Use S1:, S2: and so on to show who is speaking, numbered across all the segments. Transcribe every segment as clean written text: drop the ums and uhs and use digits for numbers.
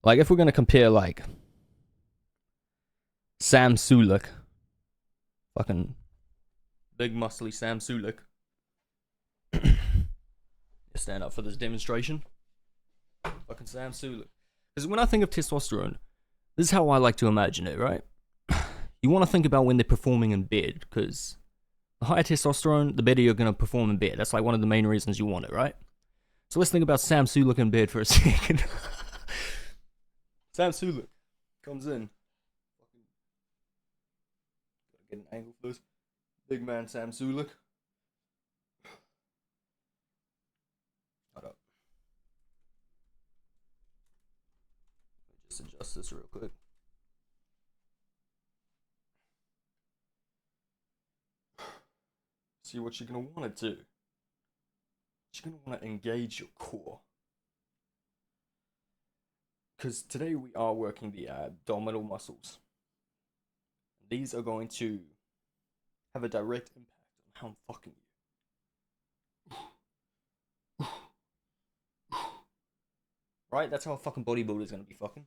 S1: Like, if we're gonna compare, like, Sam Sulek, fucking big muscly Sam Sulek, stand up for this demonstration. Fucking Sam Sulek. Because when I think of testosterone, this is how I like to imagine it, right? You want to think about when they're performing in bed, because the higher testosterone, the better you're going to perform in bed. That's like one of the main reasons you want it, right? So let's think about Sam Sulek in bed for a second. Sam Sulek comes in. Gotta get an angle for this. Big man Sam Sulek. Hold up. Let me just adjust this real quick. See what you're going to want to do. You're going to want to engage your core. Because today we are working the abdominal muscles. These are going to have a direct impact on how I'm fucking you. Right? That's how a fucking bodybuilder is going to be fucking.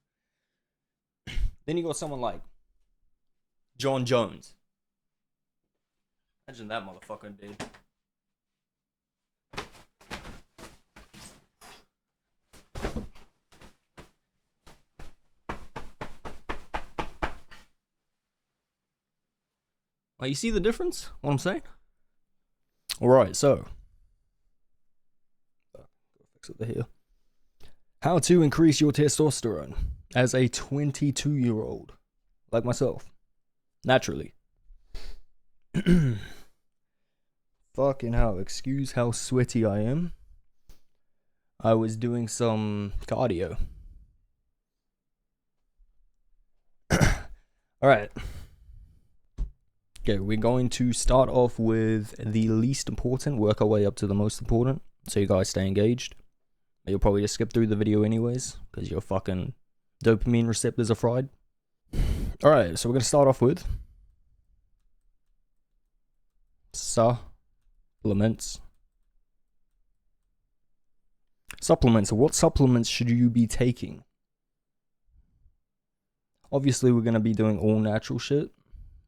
S1: Then you got someone like John Jones. Imagine that motherfucker, dude. Like, you see the difference? What I'm saying? Alright, so. Go fix it here. How to increase your testosterone as a 22-year-old. Like myself. Naturally. Fucking hell, excuse how sweaty I am. I was doing some cardio. Alright. Okay, we're going to start off with the least important, work our way up to the most important, so you guys stay engaged. You'll probably just skip through the video anyways, because your fucking dopamine receptors are fried. Alright, so we're going to start off with supplements. Supplements. What supplements should you be taking? Obviously, we're going to be doing all natural shit.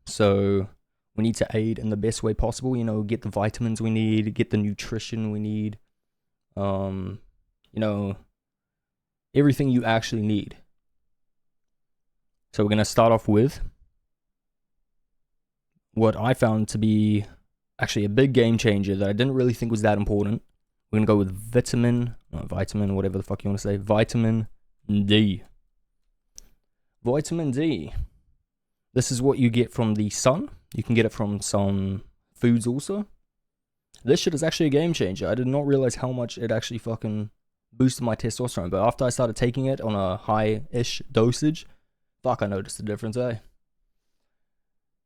S1: So, we need to aid in the best way possible. You know, get the vitamins we need, get the nutrition we need. You know, everything you actually need. So, we're going to start off with what I found to be actually a big game changer that I didn't really think was that important. We're going to go with vitamin, whatever the fuck you want to say, vitamin D. Vitamin D. This is what you get from the sun. You can get it from some foods also. This shit is actually a game changer. I did not realize how much it actually fucking boosted my testosterone. But after I started taking it on a high-ish dosage, fuck, I noticed the difference, eh?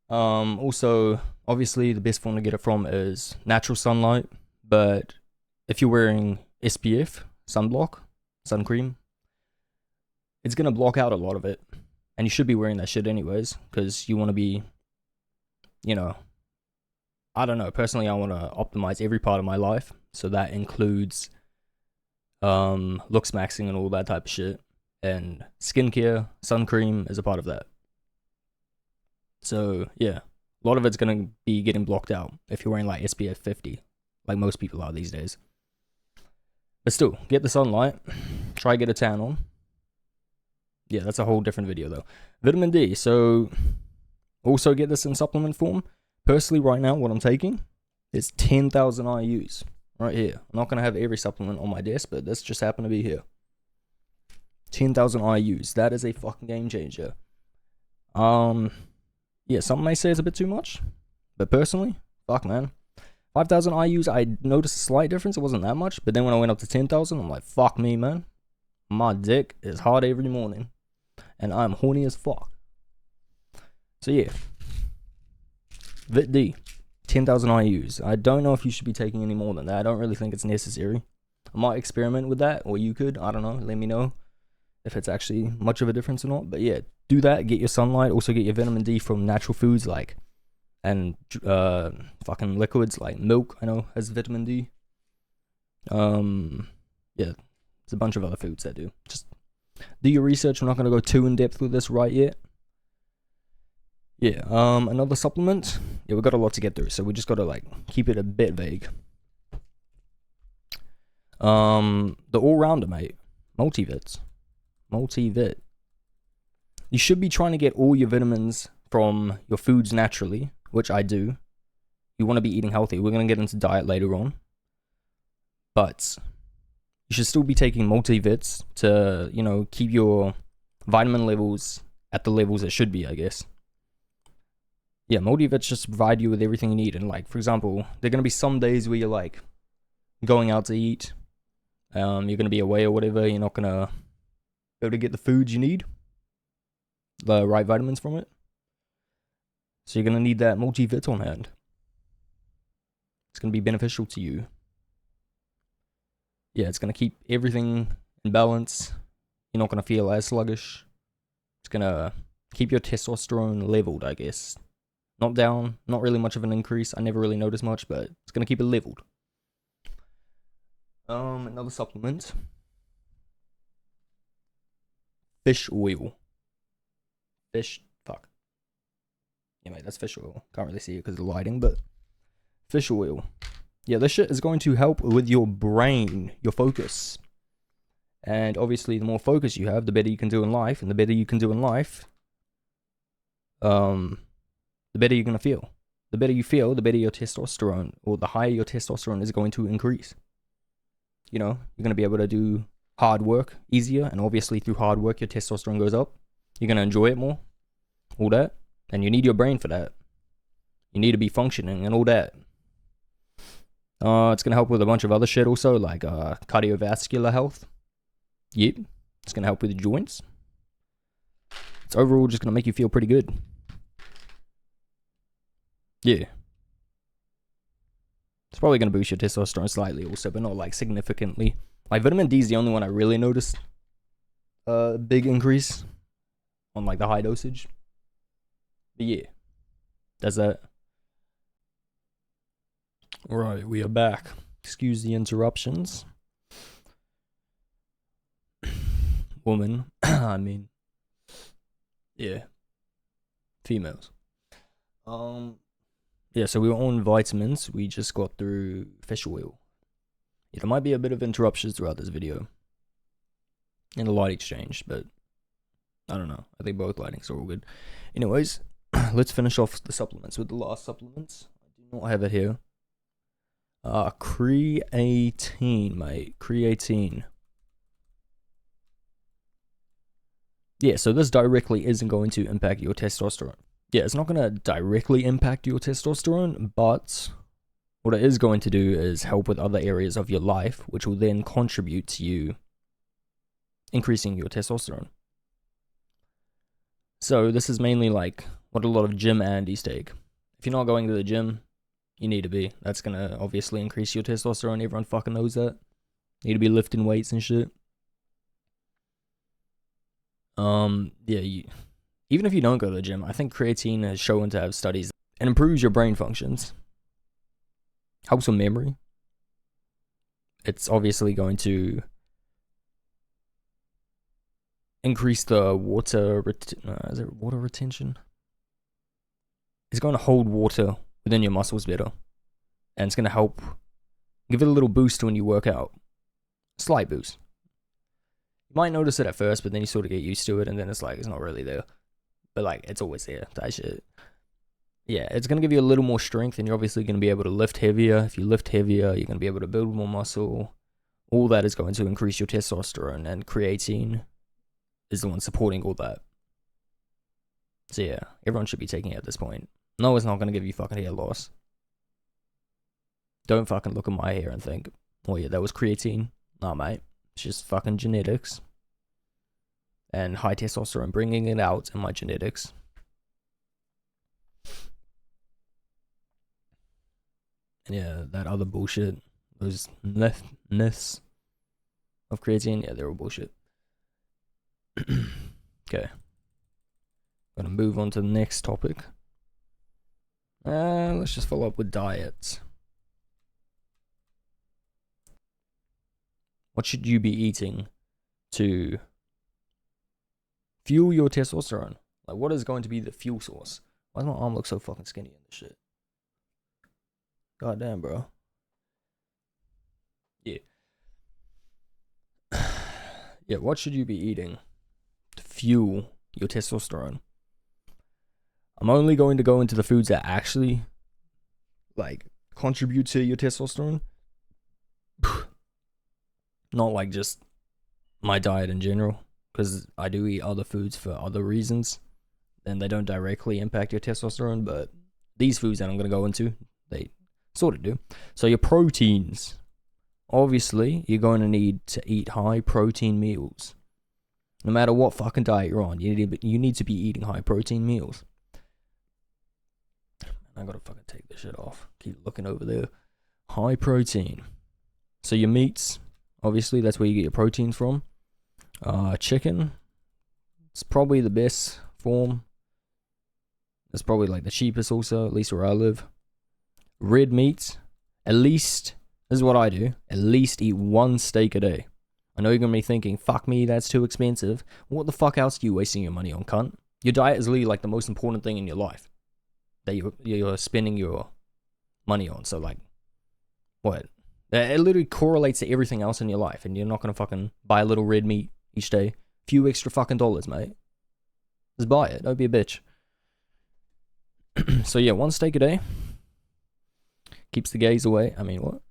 S1: Also, obviously, the best form to get it from is natural sunlight. But if you're wearing SPF, sunblock, sun cream, it's going to block out a lot of it. And you should be wearing that shit anyways, because you want to be, you know, I don't know. Personally, I want to optimize every part of my life. So that includes looks maxing and all that type of shit. And skincare, sun cream is a part of that. So, yeah. A lot of it's going to be getting blocked out if you're wearing like SPF 50, like most people are these days. But still, get the sunlight. Try get a tan on. Yeah, that's a whole different video though. Vitamin D. So, also get this in supplement form. Personally, right now, what I'm taking is 10,000 IUs. Right here. I'm not going to have every supplement on my desk, but this just happened to be here. 10,000 IUs. That is a fucking game changer. Yeah, some may say it's a bit too much. But personally, fuck man. 5,000 IUs, I noticed a slight difference. It wasn't that much. But then when I went up to 10,000, I'm like, fuck me, man. My dick is hard every morning. And I'm horny as fuck. So yeah. Vit D. 10,000 IUs. I don't know if you should be taking any more than that. I don't really think it's necessary. I might experiment with that. Or you could. I don't know. Let me know if it's actually much of a difference or not. But yeah. Do that. Get your sunlight. Also get your vitamin D from natural foods like. And fucking liquids like milk. I know has vitamin D. Yeah. There's a bunch of other foods that do. Just Do your research. I'm not going to go too in depth with this right yet. Yeah, another supplement. Yeah, we got a lot to get through, so we just got to like keep it a bit vague. The all-rounder, mate. Multivit. You should be trying to get all your vitamins from your foods naturally, which I do. You want to be eating healthy. We're going to get into diet later on. But you should still be taking multivits to, you know, keep your vitamin levels at the levels it should be, I guess. Yeah, multivits just provide you with everything you need. And like, for example, there are going to be some days where you're like going out to eat. You're going to be away or whatever. You're not going to be able to get the foods you need, the right vitamins from it. So you're going to need that multivit on hand. It's going to be beneficial to you. Yeah, it's going to keep everything in balance. You're not going to feel as sluggish. It's going to keep your testosterone leveled, I guess. Not down, not really much of an increase. I never really noticed much, but it's going to keep it leveled. Another supplement. Fish oil. Fuck. Yeah, mate, that's fish oil. Can't really see it because of the lighting, but fish oil. Yeah, this shit is going to help with your brain, your focus. And obviously, the more focus you have, the better you can do in life. And the better you can do in life, the better you're going to feel. The better you feel, the better your testosterone, or the higher your testosterone is going to increase. You know, you're going to be able to do hard work easier. And obviously, through hard work, your testosterone goes up. You're going to enjoy it more. All that. And you need your brain for that. You need to be functioning and all that. It's going to help with a bunch of other shit also, like cardiovascular health. Yep. It's going to help with the joints. It's overall just going to make you feel pretty good. Yeah. It's probably going to boost your testosterone slightly also, but not like significantly. Like vitamin D is the only one I really noticed a big increase on like the high dosage. But yeah. That's that. Right, we are back. Excuse the interruptions. Woman. I mean. Yeah. Females. Yeah, so we were on vitamins. We just got through fish oil. Yeah, there might be a bit of interruptions throughout this video. And the light exchange, but I don't know. I think both lightings are all good. Anyways, let's finish off the supplements with the last supplements. I do not have it here. Creatine, mate. Creatine. Yeah, so this directly isn't going to impact your testosterone. Yeah, it's not going to directly impact your testosterone, but what it is going to do is help with other areas of your life, which will then contribute to you increasing your testosterone. So this is mainly like what a lot of gym Andies take. If you're not going to the gym, you need to be. That's going to obviously increase your testosterone. Everyone fucking knows that. You need to be lifting weights and shit. Yeah, even if you don't go to the gym, I think creatine has shown to have studies and improves your brain functions. Helps with memory. It's obviously going to increase the water is it water retention? It's going to hold water within your muscles better. And it's going to help give it a little boost when you work out. Slight boost. You might notice it at first, but then you sort of get used to it, and then it's like, it's not really there. But like, it's always there, that shit. Yeah, it's going to give you a little more strength, and you're obviously going to be able to lift heavier. If you lift heavier, you're going to be able to build more muscle. All that is going to increase your testosterone, and creatine is the one supporting all that. So yeah, everyone should be taking it at this point. No, it's not going to give you fucking hair loss. Don't fucking look at my hair and think, oh yeah, that was creatine. Nah, mate. It's just fucking genetics. And high testosterone, bringing it out in my genetics. And yeah, that other bullshit. Those myths of creatine, yeah, they're all bullshit. Okay. Gonna move on to the next topic. Let's just follow up with diets. What should you be eating to Fuel your testosterone. Like, what is going to be the fuel source? Why does my arm look so fucking skinny in this shit? God damn, bro. Yeah. Yeah, what should you be eating to fuel your testosterone? I'm only going to go into the foods that actually, like, contribute to your testosterone. Not like just my diet in general, because I do eat other foods for other reasons, and they don't directly impact your testosterone, but these foods that I'm going to go into, they sort of do. So your proteins. Obviously, you're going to need to eat high protein meals. No matter what fucking diet you're on, you need to be eating high protein meals. I gotta fucking take this shit off. Keep looking over there. High protein. So your meats, obviously, that's where you get your proteins from. Chicken, it's probably the best form. It's probably like the cheapest also, at least where I live. Red meats, at least, this is what I do, at least eat one steak a day. I know you're going to be thinking, fuck me, that's too expensive. What the fuck else are you wasting your money on, cunt? Your diet is literally like the most important thing in your life that you're spending your money on. So like, what? It literally correlates to everything else in your life, and you're not going to fucking buy a little red meat each day. Few extra fucking dollars, mate. Just buy it. Don't be a bitch. So yeah, one steak a day. Keeps the gays away. I mean, what?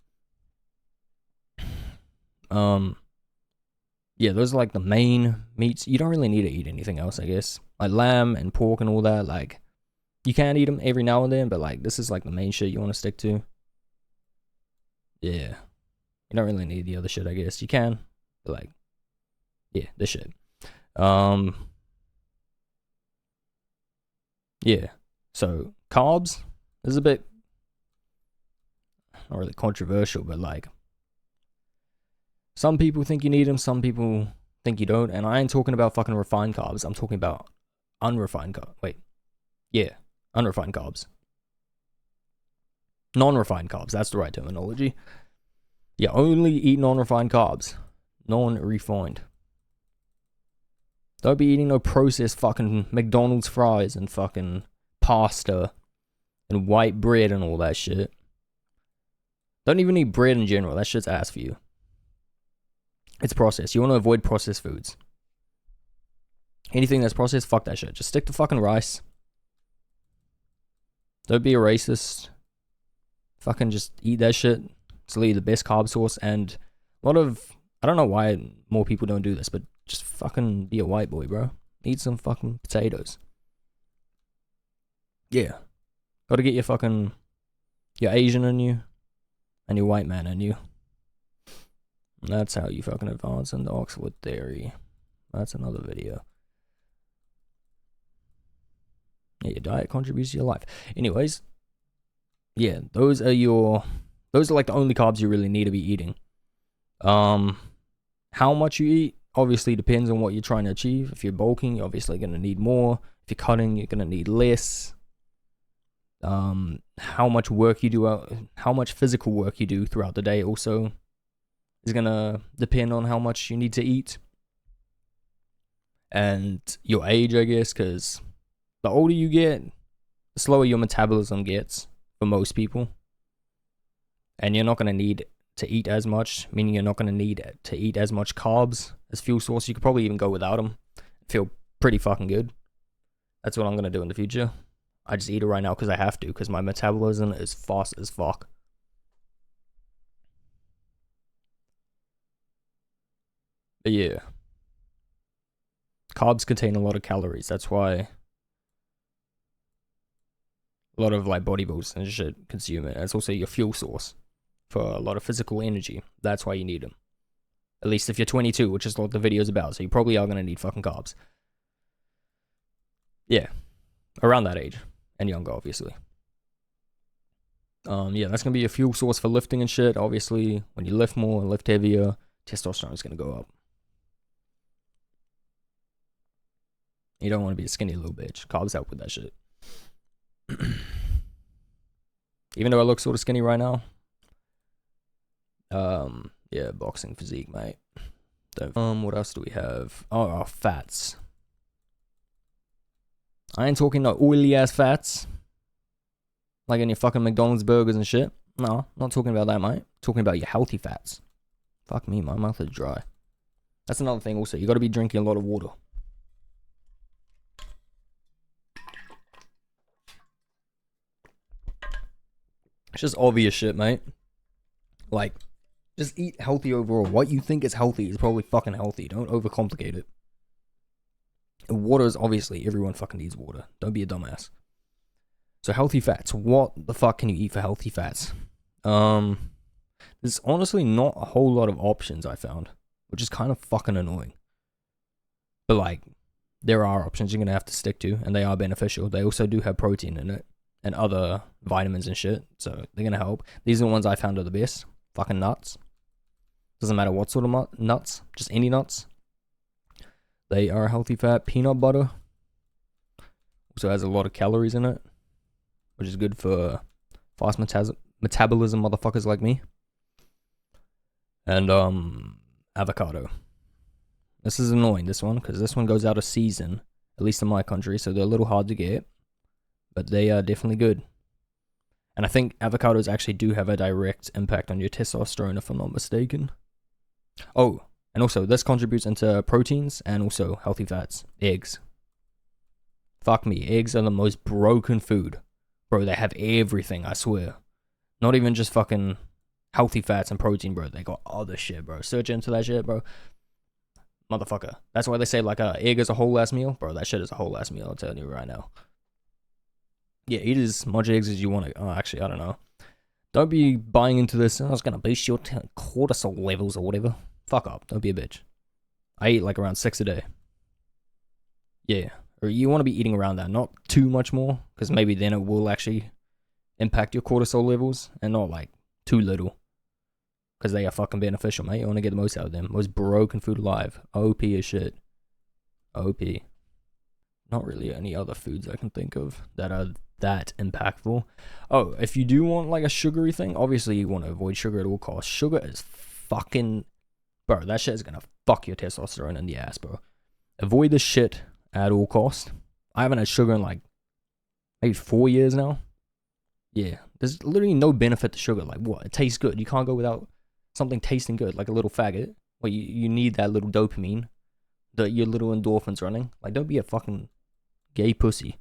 S1: Yeah, those are like the main meats. You don't really need to eat anything else, I guess. Like lamb and pork and all that. Like, you can eat them every now and then, but like, this is like the main shit you want to stick to. Yeah. You don't really need the other shit, I guess. You can, but like, yeah, this shit. Yeah. So, carbs is a bit, not really controversial, but like, some people think you need them, some people think you don't, and I ain't talking about fucking refined carbs. I'm talking about unrefined carbs. Wait. Yeah, unrefined carbs. Non-refined carbs, that's the right terminology. Yeah, only eat non-refined carbs. Non-refined. Don't be eating no processed fucking McDonald's fries and fucking pasta and white bread and all that shit. Don't even eat bread in general. That shit's ass for you. It's processed. You want to avoid processed foods. Anything that's processed, fuck that shit. Just stick to fucking rice. Don't be a racist. Fucking just eat that shit. It's literally the best carb source, and a lot of, I don't know why more people don't do this, but just fucking be a white boy, bro. Eat some fucking potatoes. Yeah. Gotta get your Asian in you, and your white man in you. And that's how you fucking advance in the Oxford theory. That's another video. Yeah, your diet contributes to your life. Anyways, yeah, those are like the only carbs you really need to be eating. How much you eat obviously depends on what you're trying to achieve. If you're bulking, you're obviously going to need more. If you're cutting, you're going to need less. How much work you do, how much physical work you do throughout the day also is going to depend on how much you need to eat. And your age, I guess, because the older you get, the slower your metabolism gets for most people. And you're not going to need to eat as much, meaning you're not going to need to eat as much carbs as fuel source. You could probably even go without them. Feel pretty fucking good. That's what I'm going to do in the future. I just eat it right now because I have to, because my metabolism is fast as fuck. But yeah. Carbs contain a lot of calories. That's why a lot of like bodybuilders and shit consume it. It's also your fuel source for a lot of physical energy. That's why you need them. At least if you're 22, which is what the video is about. So you probably are going to need fucking carbs. Yeah. Around that age. And younger, obviously. Yeah, that's going to be a fuel source for lifting and shit. Obviously, when you lift more and lift heavier, testosterone is going to go up. You don't want to be a skinny little bitch. Carbs help with that shit. Even though I look sort of skinny right now. Yeah, boxing physique, mate. What else do we have? Oh, fats. I ain't talking no oily ass fats. Like in your fucking McDonald's burgers and shit. No, not talking about that, mate. Talking about your healthy fats. Fuck me, my mouth is dry. That's another thing also. You gotta be drinking a lot of water. It's just obvious shit, mate. Like, just eat healthy overall. What you think is healthy is probably fucking healthy. Don't overcomplicate it. Water is obviously, everyone fucking needs water. Don't be a dumbass. So healthy fats. What the fuck can you eat for healthy fats? There's honestly not a whole lot of options I found, which is kind of fucking annoying. But like, there are options you're gonna have to stick to, and they are beneficial. They also do have protein in it and other vitamins and shit, so they're gonna help. These are the ones I found are the best. Fucking nuts. Doesn't matter what sort of nuts, just any nuts. They are healthy fat. Peanut butter also has a lot of calories in it, which is good for fast metabolism motherfuckers like me. And avocado. This is annoying, this one, because this one goes out of season, at least in my country, so they're a little hard to get, but they are definitely good. And I think avocados actually do have a direct impact on your testosterone, if I'm not mistaken. Oh, and also, this contributes into proteins and also healthy fats. Eggs. Fuck me, eggs are the most broken food. Bro, they have everything, I swear. Not even just fucking healthy fats and protein, bro. They got other shit, bro. Search into that shit, bro. Motherfucker. That's why they say, like, egg is a whole ass meal. Bro, that shit is a whole ass meal, I'll tell you right now. Yeah, eat as much eggs as you want to. Oh, actually, I don't know. Don't be buying into this. Oh, it's going to boost your cortisol levels or whatever. Fuck up. Don't be a bitch. I eat like around 6 a day. Yeah. Or you want to be eating around that. Not too much more. Because maybe then it will actually impact your cortisol levels. And not like too little. Because they are fucking beneficial, mate. You want to get the most out of them. Most broken food alive. OP as shit. OP. Not really any other foods I can think of that are that impactful. Oh, if you do want like a sugary thing, obviously you want to avoid sugar at all costs. Sugar is fucking... Bro, that shit is gonna fuck your testosterone in the ass, bro. Avoid this shit at all costs. I haven't had sugar in like maybe 4 years now. Yeah, there's literally no benefit to sugar. Like what? It tastes good. You can't go without something tasting good, like a little faggot. Well, you need that little dopamine, your little endorphins running. Like, don't be a fucking gay pussy.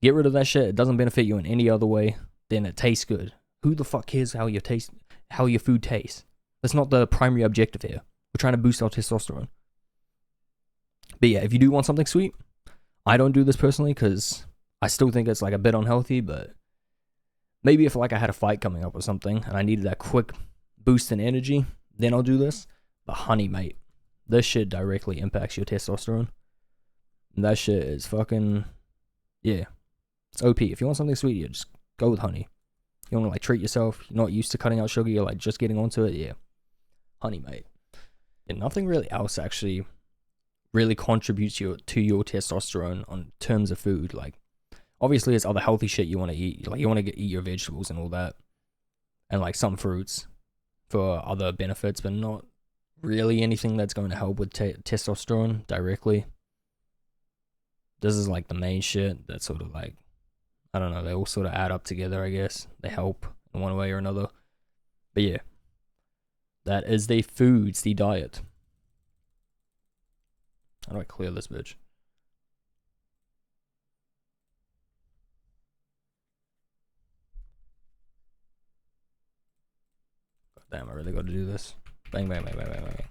S1: Get rid of that shit. It doesn't benefit you in any other way. Then it tastes good. Who the fuck cares how your food tastes? That's not the primary objective here. We're trying to boost our testosterone. But yeah, if you do want something sweet, I don't do this personally because I still think it's like a bit unhealthy, but maybe if like I had a fight coming up or something and I needed that quick boost in energy, then I'll do this. But honey, mate, this shit directly impacts your testosterone. And that shit is fucking, yeah, it's OP. If you want something sweet, you just go with honey. You want to like treat yourself, you're not used to cutting out sugar, you're like just getting onto it, yeah. Honey, mate. And nothing really else actually really contributes to your testosterone on terms of food. Like, obviously, it's other healthy shit you want to eat. Like, you want to eat your vegetables and all that. And, like, some fruits for other benefits, but not really anything that's going to help with testosterone directly. This is, like, the main shit that's sort of, like, I don't know, they all sort of add up together, I guess. They help in one way or another. But, yeah. That is the foods, the diet. How do I clear this bitch? God damn, I really got to do this. Bang, bang, bang, bang, bang, bang.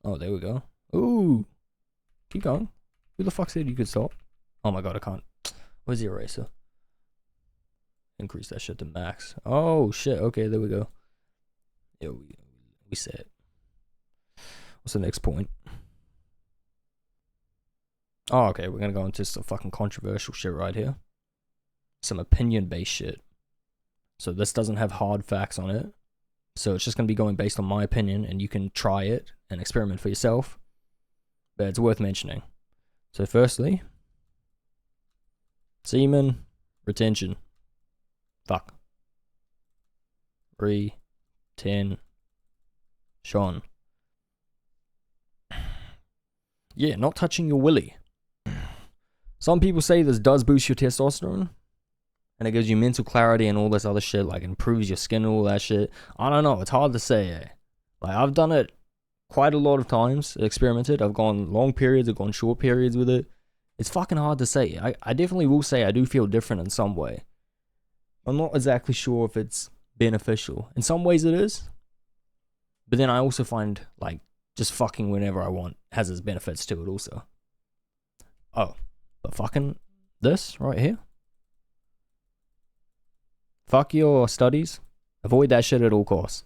S1: Oh, there we go. Ooh. Keep going. Who the fuck said you could stop? Oh my god, I can't. Where's the eraser? Increase that shit to max. Oh, shit. Okay, there we go. Yeah, we set. What's the next point? Oh, okay, we're gonna go into some fucking controversial shit right here. Some opinion-based shit. So this doesn't have hard facts on it. So it's just gonna be going based on my opinion, and you can try it and experiment for yourself. But it's worth mentioning. So firstly, semen retention. Fuck. Retention. Yeah, not touching your willy. Some people say this does boost your testosterone, and it gives you mental clarity and all this other shit, like improves your skin and all that shit. I don't know, it's hard to say, eh? Like, I've done it quite a lot of times, experimented. I've gone long periods, I've gone short periods with it. It's fucking hard to say. I definitely will say I do feel different in some way. I'm not exactly sure if it's beneficial. In some ways it is. But then I also find, like, just fucking whenever I want has its benefits to it also. Oh, but fucking this right here? Fuck your studies. Avoid that shit at all costs.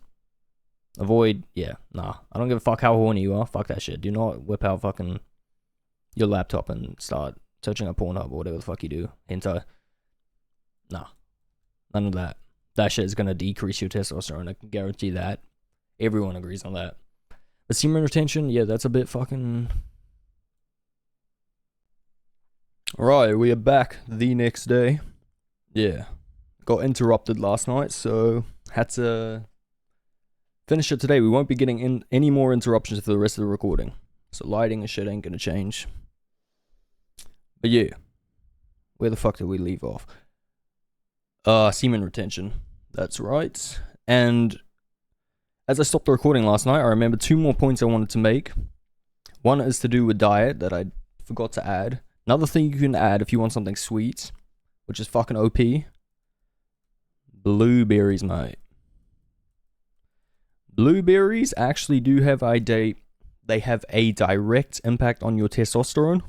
S1: Avoid, yeah, nah. I don't give a fuck how horny you are. Fuck that shit. Do not whip out fucking your laptop and start searching up Pornhub or whatever the fuck you do. Hentai. Nah. None of that. That shit is gonna decrease your testosterone. I can guarantee that. Everyone agrees on that. But semen retention, yeah, that's a bit fucking... Right, we are back the next day. Yeah. Got interrupted last night, so had to finish it today. We won't be getting in any more interruptions for the rest of the recording. So lighting and shit ain't gonna change. But yeah. Where the fuck did we leave off? Semen retention. That's right. And as I stopped the recording last night, I remembered 2 more points I wanted to make. One is to do with diet that I forgot to add. Another thing you can add if you want something sweet, which is fucking OP. Blueberries, mate. Blueberries actually do have they have a direct impact on your testosterone.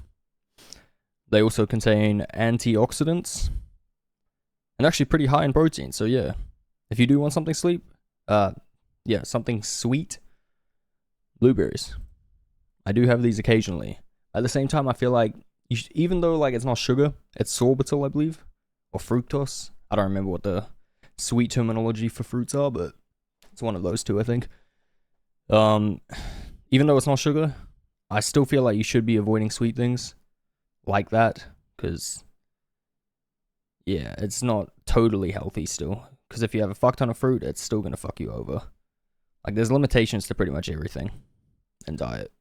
S1: They also contain antioxidants. And actually pretty high in protein, so yeah. If you do want something something sweet, blueberries. I do have these occasionally. At the same time, I feel like, even though like it's not sugar, it's sorbitol, I believe, or fructose. I don't remember what the sweet terminology for fruits are, but it's one of those two, I think. Even though it's not sugar, I still feel like you should be avoiding sweet things like that, because yeah, it's not totally healthy still. Because if you have a fuck ton of fruit, it's still gonna fuck you over. Like, there's limitations to pretty much everything in diet.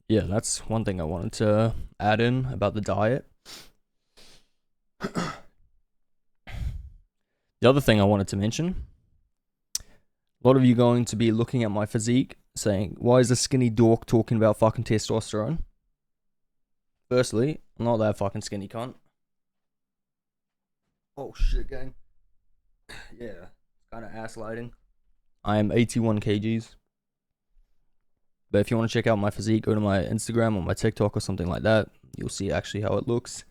S1: Yeah, that's one thing I wanted to add in about the diet. The other thing I wanted to mention, a lot of you going to be looking at my physique saying, why is a skinny dork talking about fucking testosterone? Firstly, I'm not that fucking skinny cunt. Oh shit, gang. Yeah, kind of ass lighting. I am 81 kgs. But if you want to check out my physique, go to my Instagram or my TikTok or something like that. You'll see actually how it looks.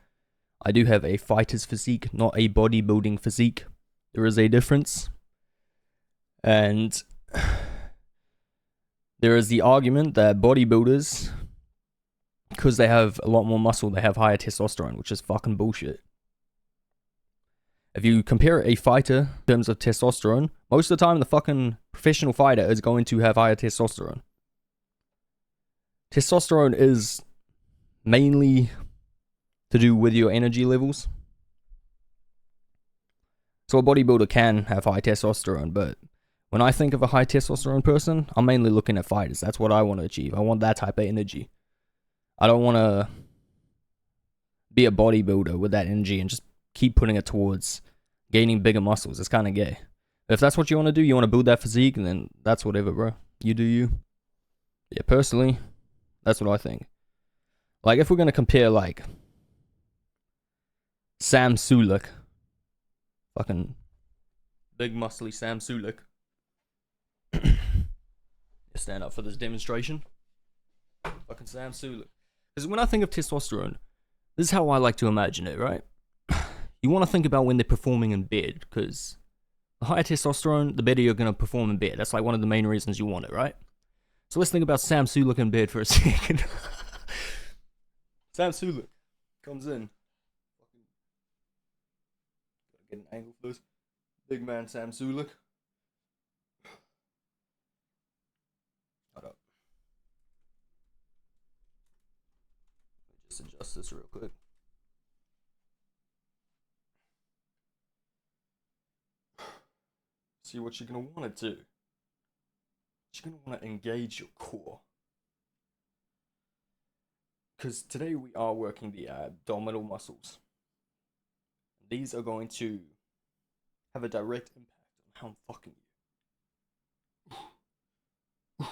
S1: I do have a fighter's physique, not a bodybuilding physique. There is a difference. And there is the argument that bodybuilders, because they have a lot more muscle, they have higher testosterone, which is fucking bullshit. If you compare a fighter in terms of testosterone, most of the time the fucking professional fighter is going to have higher testosterone. Testosterone is mainly to do with your energy levels. So a bodybuilder can have high testosterone, but when I think of a high testosterone person, I'm mainly looking at fighters. That's what I want to achieve. I want that type of energy. I don't want to be a bodybuilder with that energy and just keep putting it towards gaining bigger muscles. It's kind of gay. If that's what you want to do, you want to build that physique, and then that's whatever, bro. You do you. Yeah, personally, that's what I think. Like, if we're going to compare, like, Sam Sulek, fucking big muscly Sam Sulek. Stand up for this demonstration. Fucking Sam Sulek. Because when I think of testosterone, this is how I like to imagine it, right? You want to think about when they're performing in bed, because the higher testosterone, the better you're going to perform in bed. That's like one of the main reasons you want it, right? So let's think about Sam Sulek in bed for a second. Sam Sulek comes in. Gotta get an angle for this. Big man Sam Sulek. Hold up. Let me just adjust this real quick. See what you're going to want to do. You're going to want to engage your core. because today we are working the abdominal muscles. These are going to have a direct impact on how I'm fucking you.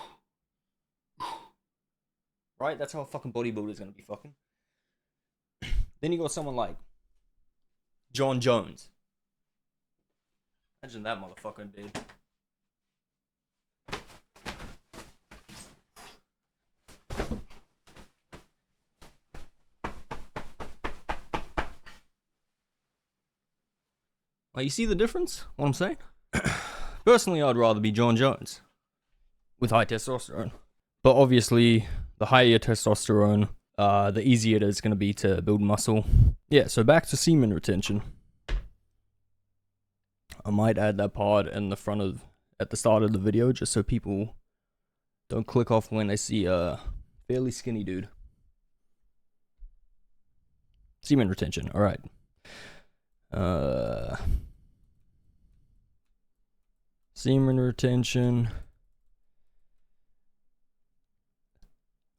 S1: Right? That's how a fucking bodybuilder is going to be fucking. Then you got someone like John Jones. Imagine that motherfucker, dude. Well, you see the difference? What I'm saying? Personally, I'd rather be John Jones with high testosterone. But obviously, the higher your testosterone, the easier it is going to be to build muscle. Yeah, so back to semen retention. I might add that part in the front of, at the start of the video, just so people don't click off when they see a fairly skinny dude. Semen retention, alright. Semen retention.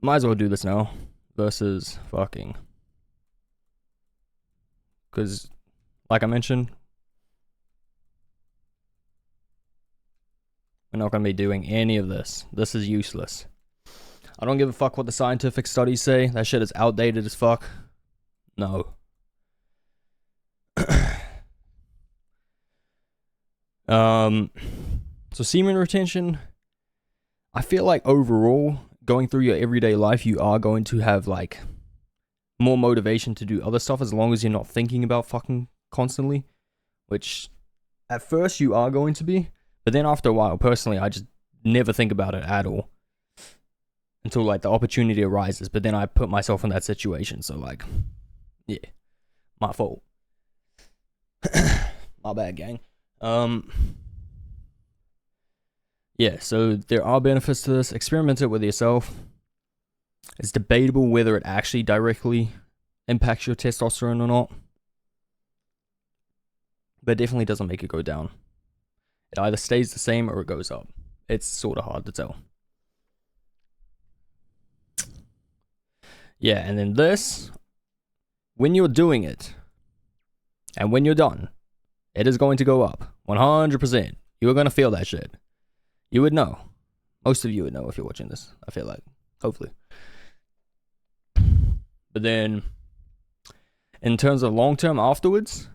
S1: Might as well do this now versus fucking. Because, like I mentioned, we're not going to be doing any of this. This is useless. I don't give a fuck what the scientific studies say. That shit is outdated as fuck. No. So semen retention, I feel like overall, going through your everyday life, you are going to have like more motivation to do other stuff as long as you're not thinking about fucking constantly, which at first you are going to be, but then after a while, personally, I just never think about it at all until like the opportunity arises, but then I put myself in that situation, so like, yeah, my fault. My bad, gang. Yeah, so there are benefits to this. Experiment it with yourself. It's debatable whether it actually directly impacts your testosterone or not, but it definitely doesn't make it go down. It either stays the same or it goes up. It's sort of hard to tell. Yeah, and then this, when you're doing it, and when you're done, it is going to go up. 100%. You are going to feel that shit. You would know. Most of you would know if you're watching this, I feel like. Hopefully. But then, in terms of long term afterwards,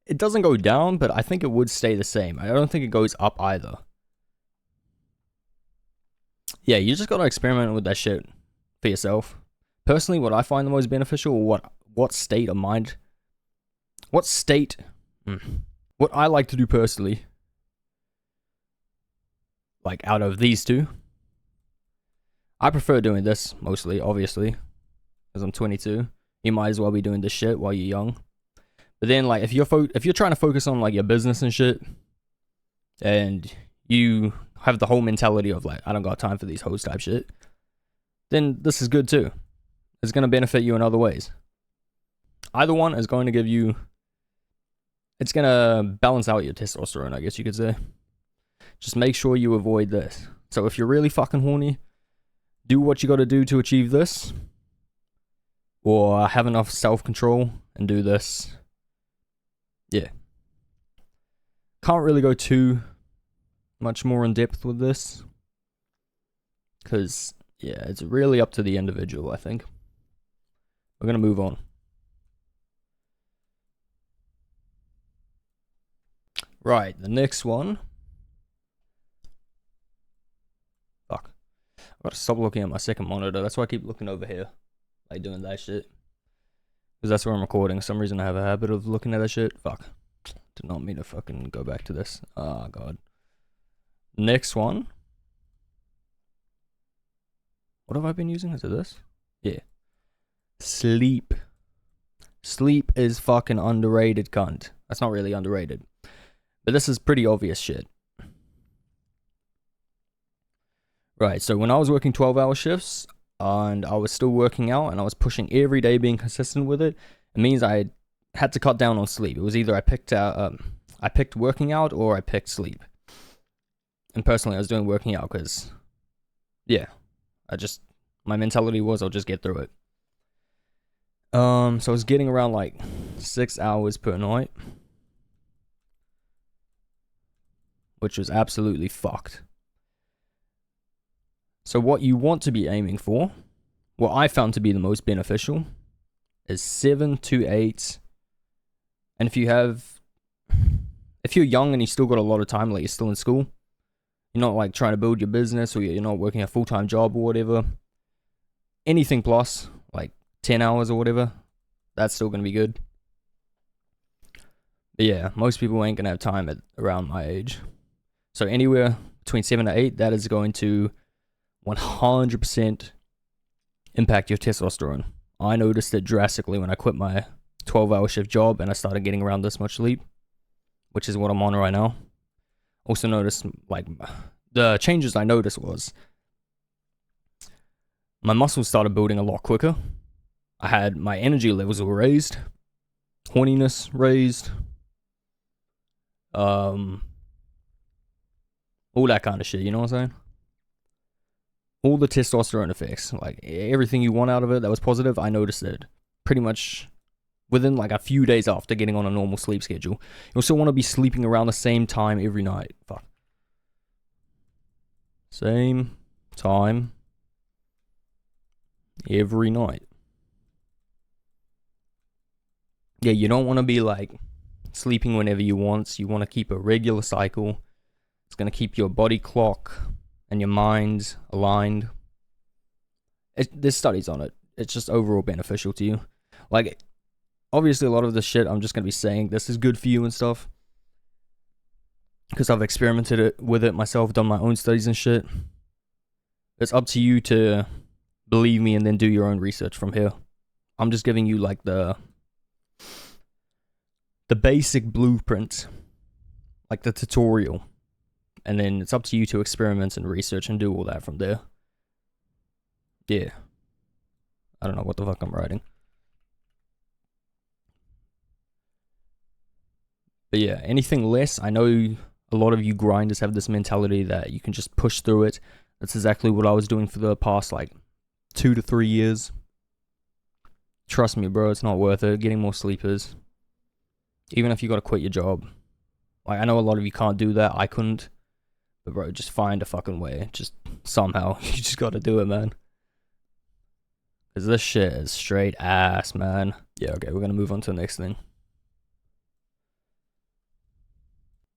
S1: it doesn't go down, but I think it would stay the same. I don't think it goes up either. Yeah, you just gotta experiment with that shit for yourself. Personally, what I find the most beneficial, or what state of mind, what I like to do personally, like out of these two, I prefer doing this mostly, obviously, because I'm 22. You might as well be doing this shit while you're young. But then, like, if you're trying to focus on like your business and shit, and you have the whole mentality of like, I don't got time for these hoes type shit, then this is good too. It's gonna benefit you in other ways. Either one is going to give you, it's gonna balance out your testosterone, I guess you could say. Just make sure you avoid this. So if you're really fucking horny, do what you gotta do to achieve this, or have enough self-control and do this. Yeah. Can't really go too much more in depth with this, because, yeah, it's really up to the individual, I think. We're gonna move on. Right, the next one. Fuck. I gotta stop looking at my second monitor. That's why I keep looking over here. Like doing that shit. Because that's where I'm recording. For some reason I have a habit of looking at that shit. Fuck. Did not mean to fucking go back to this. Oh, God. Next one. What have I been using? Is it this? Yeah. Sleep. Sleep is fucking underrated, cunt. That's not really underrated. But this is pretty obvious shit. Right, so when I was working 12-hour shifts, and I was still working out, and I was pushing every day, being consistent with it, it means I had to cut down on sleep. It was either I picked working out, or I picked sleep. And personally, I was doing working out, because yeah, my mentality was I'll just get through it. So I was getting around like 6 hours per night, which was absolutely fucked. So what you want to be aiming for, what I found to be the most beneficial, is 7 to 8. And if you're young and you still got a lot of time, like you're still in school, you're not like trying to build your business, or you're not working a full-time job or whatever, anything plus like 10 hours or whatever, that's still going to be good. But yeah, most people ain't going to have time at around my age. So anywhere between 7 to 8, that is going to 100% impact your testosterone. I noticed it drastically when I quit my 12-hour shift job and I started getting around this much sleep, which is what I'm on right now. Also noticed, like, the changes I noticed was my muscles started building a lot quicker. I had my energy levels were raised, horniness raised, all that kind of shit, you know what I'm saying? All the testosterone effects, like everything you want out of it that was positive, I noticed it pretty much within like a few days after getting on a normal sleep schedule. You also want to be sleeping around the same time every night. Fuck. Same time every night. Yeah, you don't want to be like sleeping whenever you want. You want to keep a regular cycle. It's going to keep your body clock and your mind aligned. There's studies on it. It's just overall beneficial to you. Like, obviously a lot of the shit I'm just going to be saying, this is good for you and stuff, because I've experimented with it myself, done my own studies and shit. It's up to you to believe me and then do your own research from here. I'm just giving you like the basic blueprint, like the tutorial, and then it's up to you to experiment and research and do all that from there. Yeah. I don't know what the fuck I'm writing. But yeah, anything less, I know a lot of you grinders have this mentality that you can just push through it. That's exactly what I was doing for the past like 2 to 3 years. Trust me, bro, it's not worth it. Getting more sleepers, even if you gotta quit your job. Like, I know a lot of you can't do that. I couldn't. But bro, just find a fucking way. Just somehow. You just gotta do it, man. Because this shit is straight ass, man. Yeah, okay, we're gonna move on to the next thing.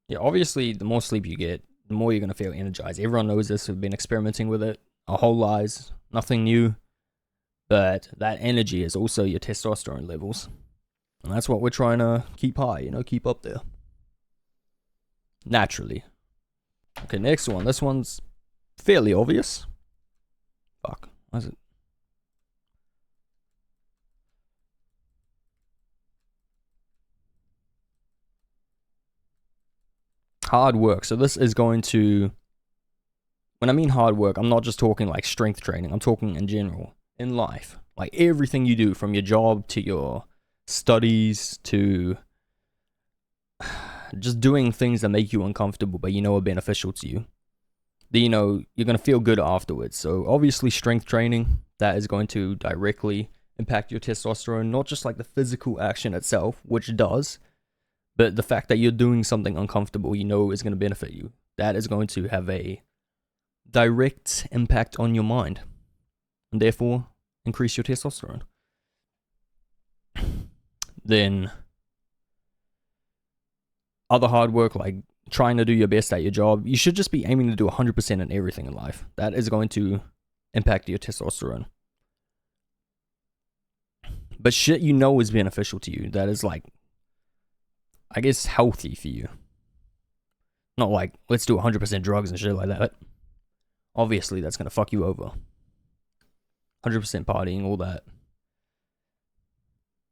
S1: Yeah, obviously, the more sleep you get, the more you're gonna feel energized. Everyone knows this. We've been experimenting with it our whole lives. Nothing new. But that energy is also your testosterone levels. And that's what we're trying to keep high, you know, keep up there. Naturally. Okay, next one. This one's fairly obvious. Fuck. Why is it? Hard work. So this is going to... When I mean hard work, I'm not just talking like strength training. I'm talking in general. In life. Like everything you do, from your job to your studies to just doing things that make you uncomfortable but you know are beneficial to you. That, you know, you're going to feel good afterwards. So obviously strength training, that is going to directly impact your testosterone. Not just like the physical action itself, which does, but the fact that you're doing something uncomfortable you know is going to benefit you. That is going to have a direct impact on your mind, and therefore increase your testosterone. Then other hard work, like trying to do your best at your job, you should just be aiming to do 100% in everything in life. That is going to impact your testosterone. But shit you know is beneficial to you, that is like, I guess, healthy for you. Not like, let's do 100% drugs and shit like that. Obviously, that's going to fuck you over. 100% partying, all that.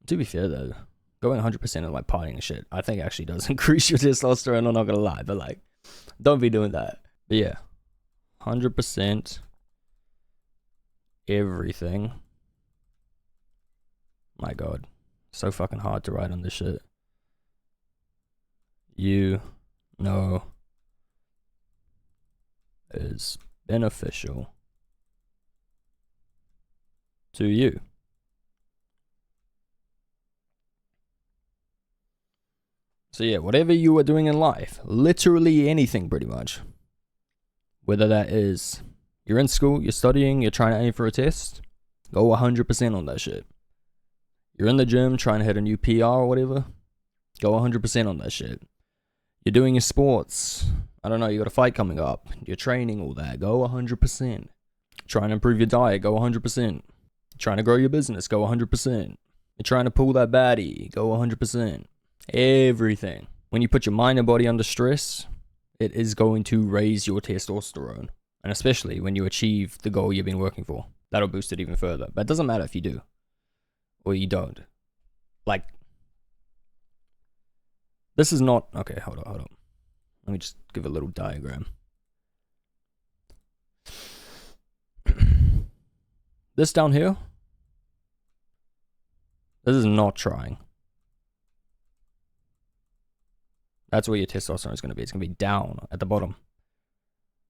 S1: To be fair, though, going 100% and like partying and shit, I think actually does increase your testosterone, I'm not going to lie. But like, don't be doing that. But yeah, 100% everything. My God, so fucking hard to write on this shit. You know is beneficial to you. So yeah, whatever you are doing in life, literally anything pretty much. Whether that is you're in school, you're studying, you're trying to aim for a test, go 100% on that shit. You're in the gym trying to hit a new PR or whatever, go 100% on that shit. You're doing your sports, I don't know, you got a fight coming up, you're training, all that, go 100%. Trying to improve your diet, go 100%. Trying to grow your business, go 100%. You're trying to pull that baddie, go 100%. Everything. When you put your mind and body under stress, it is going to raise your testosterone. And especially when you achieve the goal you've been working for. That'll boost it even further. But it doesn't matter if you do. Or you don't. Like, this is not... Okay, hold on. Let me just give a little diagram. This down here, this is not trying. That's where your testosterone is going to be. It's going to be down at the bottom.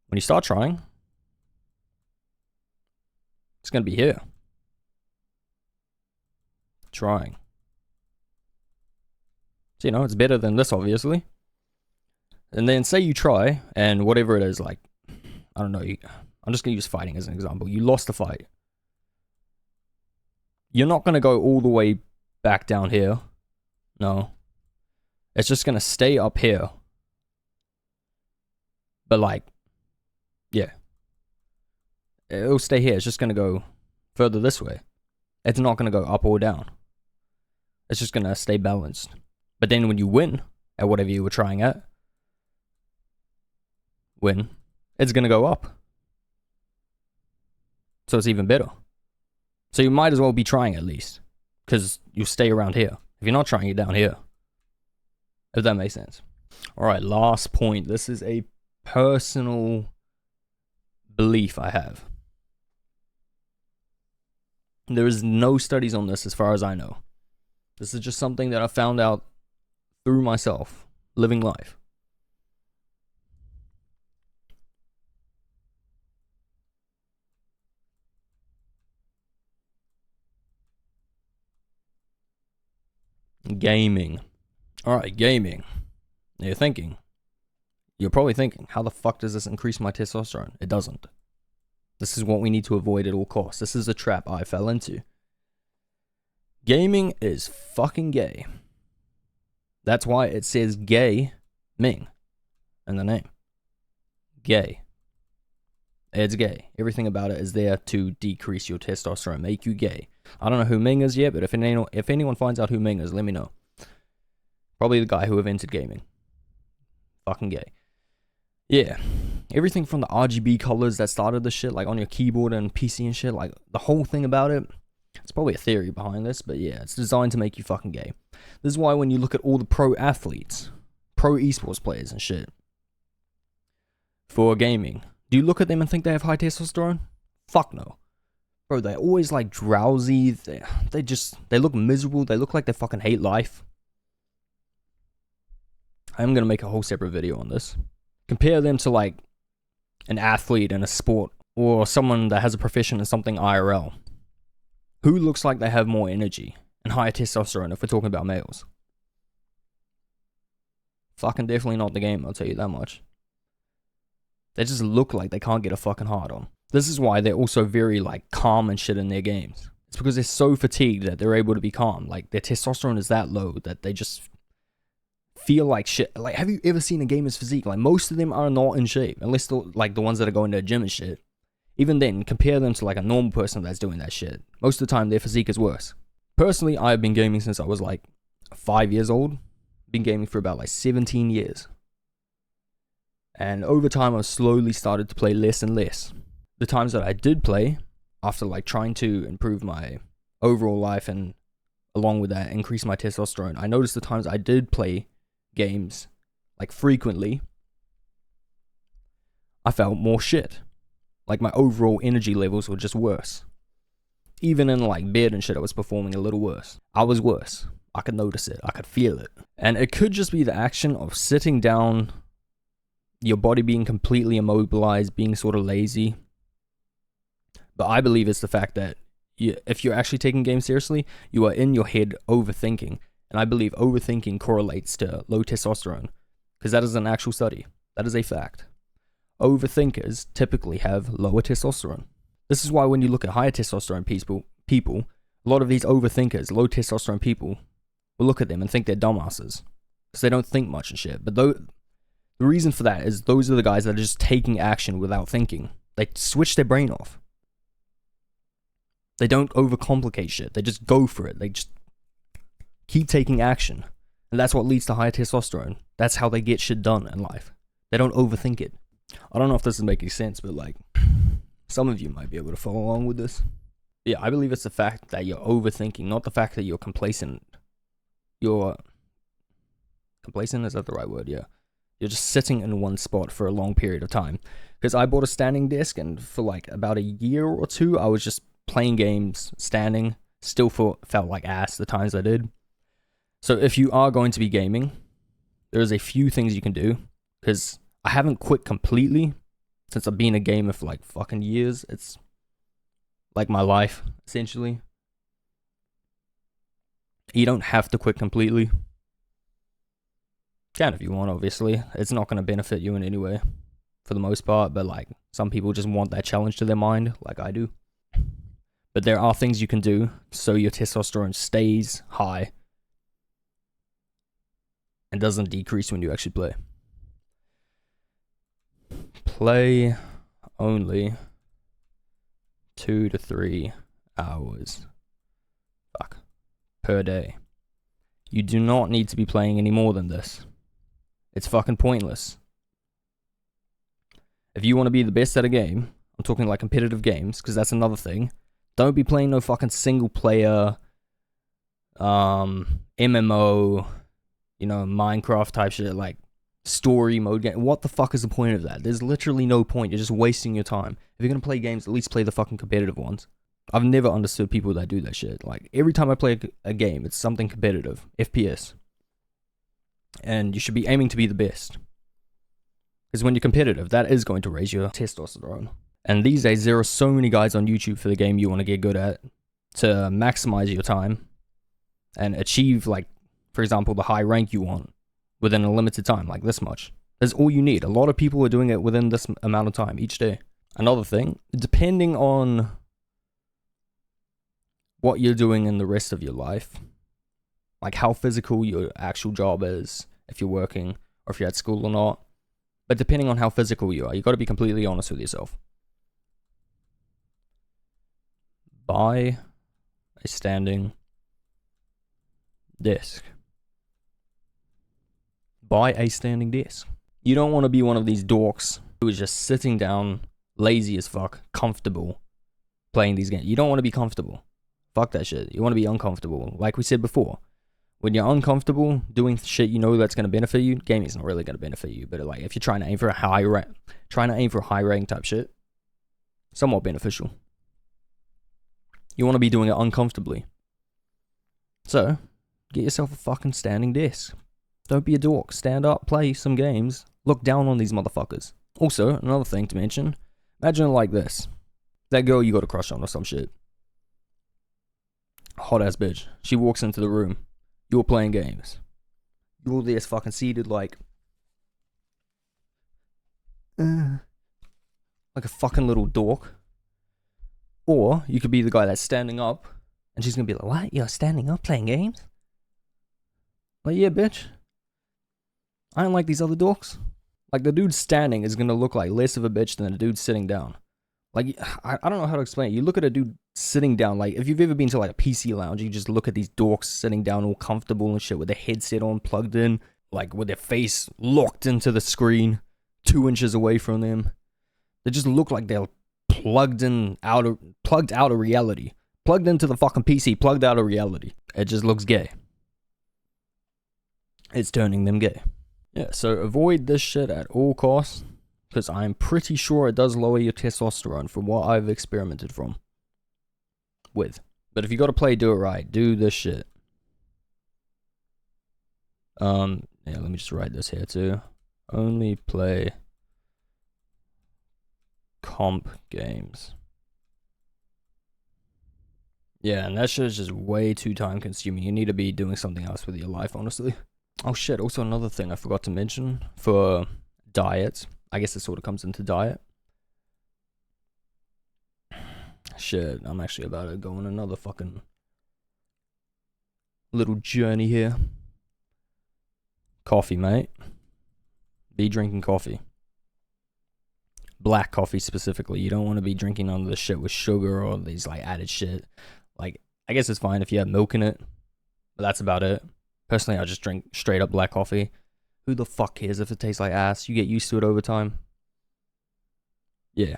S1: When you start trying, it's going to be here. Trying. So, you know, it's better than this, obviously. And then say you try, and whatever it is, like, I don't know, I'm just going to use fighting as an example. You lost a fight. You're not going to go all the way back down here. No. It's just going to stay up here. But like, yeah. It'll stay here. It's just going to go further this way. It's not going to go up or down. It's just going to stay balanced. But then when you win at whatever you were trying at, it's going to go up. So it's even better. So you might as well be trying at least. Because you stay around here. If you're not trying, you're down here. If that makes sense. Alright, last point. This is a personal belief I have. There is no studies on this as far as I know. This is just something that I found out through myself, living life. Gaming. Alright, gaming. Now you're probably thinking, how the fuck does this increase my testosterone? It doesn't. This is what we need to avoid at all costs. This is a trap I fell into. Gaming is fucking gay. That's why it says gay Ming in the name. Gay. It's gay. Everything about it is there to decrease your testosterone, make you gay. I don't know who Ming is yet, but if anyone finds out who Ming is, let me know. Probably the guy who invented gaming. Fucking gay. Yeah. Everything from the RGB colors that started the shit, like on your keyboard and PC and shit, like the whole thing about it. It's probably a theory behind this, but yeah, it's designed to make you fucking gay. This is why when you look at all the pro athletes, pro esports players and shit, for gaming, do you look at them and think they have high testosterone? Fuck no. Bro, they're always like drowsy, they look miserable, they look like they fucking hate life. I'm gonna make a whole separate video on this. Compare them to like an athlete in a sport, or someone that has a profession in something IRL. Who looks like they have more energy and higher testosterone if we're talking about males? Fucking definitely not the game, I'll tell you that much. They just look like they can't get a fucking hard on. This is why they're also very like calm and shit in their games. It's because they're so fatigued that they're able to be calm. Like their testosterone is that low that they just feel like shit. Like, have you ever seen a gamer's physique? Like most of them are not in shape, unless the ones that are going to the gym and shit. Even then, compare them to like a normal person that's doing that shit. Most of the time, their physique is worse. Personally, I've been gaming since I was like 5 years old. Been gaming for about like 17 years. And over time, I've slowly started to play less and less. The times that I did play, after like trying to improve my overall life and along with that, increase my testosterone, I noticed the times I did play games like frequently, I felt more shit. Like my overall energy levels were just worse. Even in like bed and shit, I was performing a little worse. I was worse. I could notice it. I could feel it. And it could just be the action of sitting down, your body being completely immobilized, being sort of lazy. But I believe it's the fact that if you're actually taking games seriously, you are in your head overthinking. And I believe overthinking correlates to low testosterone, because that is an actual study. That is a fact. Overthinkers typically have lower testosterone. This is why when you look at higher testosterone people, a lot of these overthinkers, low testosterone people, will look at them and think they're dumbasses, because they don't think much and shit. But the reason for that is those are the guys that are just taking action without thinking. They switch their brain off. They don't overcomplicate shit. They just go for it. They just keep taking action. And that's what leads to higher testosterone. That's how they get shit done in life. They don't overthink it. I don't know if this is making sense, but like, some of you might be able to follow along with this. Yeah, I believe it's the fact that you're overthinking, not the fact that you're complacent. You're complacent, is that the right word? Yeah. You're just sitting in one spot for a long period of time. Because I bought a standing desk, and for like about a year or two, I was just playing games, standing. Still felt like ass the times I did. So if you are going to be gaming, there's a few things you can do. Because I haven't quit completely since I've been a gamer for like fucking years. It's like my life, essentially. You don't have to quit completely. Can if you want, obviously. It's not going to benefit you in any way, for the most part, but like, some people just want that challenge to their mind, like I do. But there are things you can do so your testosterone stays high and doesn't decrease when you actually play. Play only 2 to 3 hours per day. You do not need to be playing any more than this. It's fucking pointless. If you want to be the best at a game, I'm talking like competitive games, because that's another thing. Don't be playing no fucking single player, MMO, Minecraft type shit, like story mode game. What the fuck is the point of that? There's literally no point. You're just wasting your time. If you're gonna play games, at least play the fucking competitive ones. I've never understood people that do that shit. Like, every time I play a game, it's something competitive. FPS. And you should be aiming to be the best. Because when you're competitive, that is going to raise your testosterone. And these days, there are so many guides on YouTube for the game you want to get good at to maximize your time and achieve, like, for example, the high rank you want within a limited time, like this much. That's all you need. A lot of people are doing it within this amount of time each day. Another thing, depending on what you're doing in the rest of your life, like how physical your actual job is, if you're working, or if you're at school or not, but depending on how physical you are, you got to be completely honest with yourself. Buy a standing desk. Buy a standing desk. You don't want to be one of these dorks who is just sitting down, lazy as fuck, comfortable, playing these games. You don't want to be comfortable. Fuck that shit. You want to be uncomfortable. Like we said before, when you're uncomfortable doing shit you know that's going to benefit you, gaming's not really going to benefit you. But like, if you're trying to aim for a high rank type shit, somewhat beneficial. You want to be doing it uncomfortably. So, get yourself a fucking standing desk. Don't be a dork. Stand up, play some games, look down on these motherfuckers. Also, another thing to mention, imagine it like this. That girl you got a crush on or some shit. Hot ass bitch. She walks into the room. You're playing games. You're there fucking seated like a fucking little dork. Or you could be the guy that's standing up and she's gonna be like, what? You're standing up playing games? Like, yeah, bitch. I don't like these other dorks. Like, the dude standing is gonna look like less of a bitch than a dude sitting down. Like, I don't know how to explain it. You look at a dude sitting down, like, if you've ever been to, like, a PC lounge, you just look at these dorks sitting down all comfortable and shit with their headset on, plugged in, like, with their face locked into the screen, 2 inches away from them. They just look like they're plugged out of reality. Plugged into the fucking PC, plugged out of reality. It just looks gay. It's turning them gay. Yeah, so avoid this shit at all costs, because I'm pretty sure it does lower your testosterone from what I've experimented with. But if you gotta play, do it right. Do this shit. Yeah, let me just write this here too. Only play comp games. Yeah, and that shit is just way too time consuming. You need to be doing something else with your life, honestly. Oh shit, also another thing I forgot to mention for diet. I guess it sort of comes into diet. Shit, I'm actually about to go on another fucking little journey here. Coffee, mate. Be drinking coffee. Black coffee specifically. You don't want to be drinking none of the shit with sugar or these like added shit. Like, I guess it's fine if you have milk in it, but that's about it. Personally, I just drink straight up black coffee. Who the fuck cares if it tastes like ass? You get used to it over time. Yeah.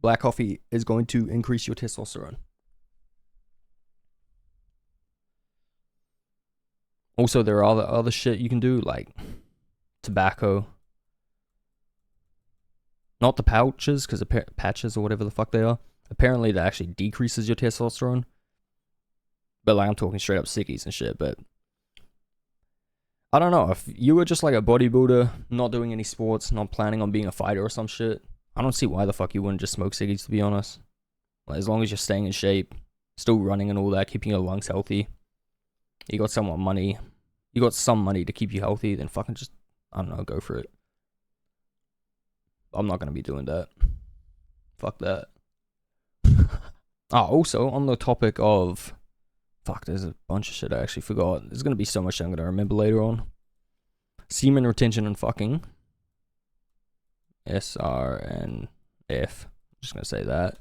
S1: Black coffee is going to increase your testosterone. Also, there are other shit you can do, like tobacco. Not the pouches, because patches or whatever the fuck they are. Apparently, that actually decreases your testosterone. But like, I'm talking straight up sickies and shit. But I don't know. If you were just like a bodybuilder, not doing any sports, not planning on being a fighter or some shit, I don't see why the fuck you wouldn't just smoke ciggies, to be honest. Like, as long as you're staying in shape, still running and all that, keeping your lungs healthy, you got some money to keep you healthy, then fucking just, I don't know, go for it. I'm not gonna be doing that. Fuck that. Also, on the topic of, fuck, there's a bunch of shit I actually forgot. There's gonna be so much I'm gonna remember later on. Semen retention and fucking. SRNF. I'm just gonna say that.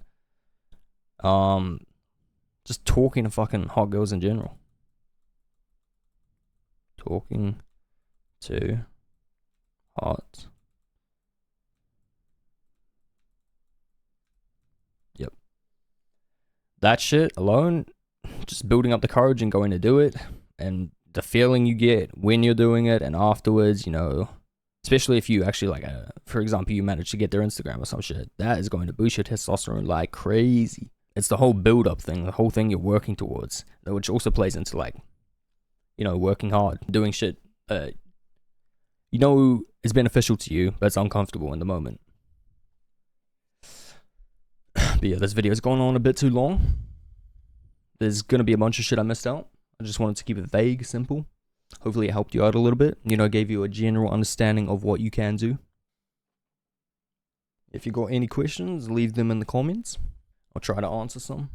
S1: Just talking to fucking hot girls in general. Talking to hot. Yep. That shit alone, just building up the courage and going to do it, and the feeling you get when you're doing it and afterwards, you know, especially if you actually like, for example, you manage to get their Instagram or some shit, that is going to boost your testosterone like crazy. It's the whole build up thing, the whole thing you're working towards, which also plays into like, you know, working hard, doing shit, you know, is beneficial to you, but it's uncomfortable in the moment. But yeah, this video is going on a bit too long. There's gonna be a bunch of shit I missed out. I just wanted to keep it vague, simple. Hopefully it helped you out a little bit. You know, gave you a general understanding of what you can do. If you got any questions, leave them in the comments. I'll try to answer some.